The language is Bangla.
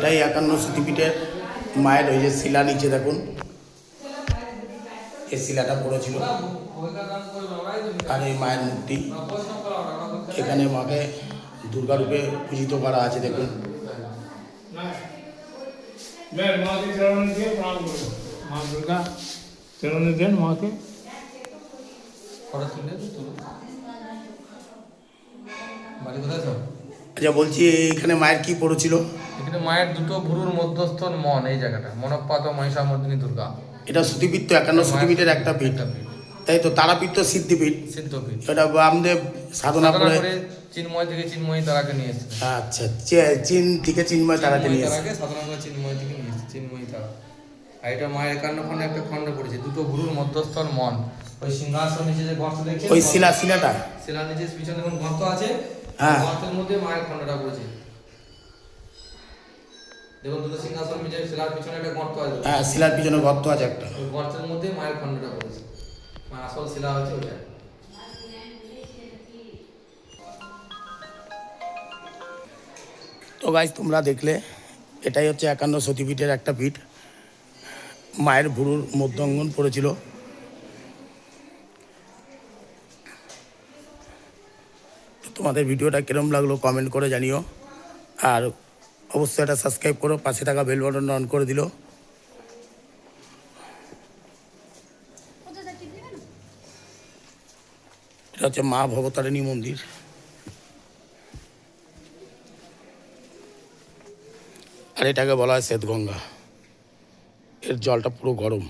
এটাই 51 শক্তিপীঠের মায়ের ওই যে শিলা নিচে দেখুন, এই শিলাটা পড়েছিল। আর এই মায়ের মূর্তি, এখানে মাকে দুর্গা রূপে পূজিত করা আছে দেখুন। মা দুর্গা চরণে দেন মাকে। আচ্ছা, বলছি এখানে মায়ের কি পড়েছিল? এখানে মায়ের দুটো ভুরুর মধ্যস্থল মন, এই জায়গাটা মনপ্পাত ও মহিষামর্দিনী দুর্গা। এটা সতীপীঠ তো 51 সতীপীঠের একটা পীঠ, তাই তো। তারাপীঠ তো সিদ্ধিপীঠ। সিদ্ধপীঠ। এটা বামদেব সাধনা করে চিন্ময় থেকে চিন্ময়ী তারাকে নিয়ে এসেছে। আচ্ছা, চীন থেকে চিন্ময় তারাকে নিয়ে এসেছে। সাধনা করে চিন্ময় থেকে নিয়ে এসেছে, চিন্ময়ী তারা। আর এটা মায়ের 51 খণ্ডে একটা খণ্ড পড়েছে, দুটো ভুরুর মধ্যস্থল মন। ওই সিংহাসন নিচে যে গর্ত দেখছেন, ওই শিলাটা শিলার নিচে পিছনে দেখুন গর্ত আছে, হ্যাঁ, গর্তের মধ্যে মায়ের খণ্ডটা পড়েছে। দেখুন দুটো সিংহাসন নিচে শিলার পিছনে একটা গর্ত আছে। হ্যাঁ, শিলার পিছনে গর্ত আছে একটা। ওই গর্তের মধ্যে মায়ের খণ্ডটা পড়েছে। মায়ের আসল শিলা হচ্ছে ওটা। তো গাইস, তোমরা দেখলে এটাই হচ্ছে 51 সতীপীঠের একটা পীঠ। মায়ের ভুরুর মধ্য অঙ্গন পড়েছিল। তোমাদের ভিডিওটা কিরম লাগলো কমেন্ট করে জানিও, আর অবশ্যই এটা সাবস্ক্রাইব করো, পাশে থাকা বেল বাটন অন করে দিল। এটা হচ্ছে মা ভবতারিণী মন্দির। আর এটাকে বলা হয় শ্বেতগঙ্গা। এর জলটা পুরো গরম।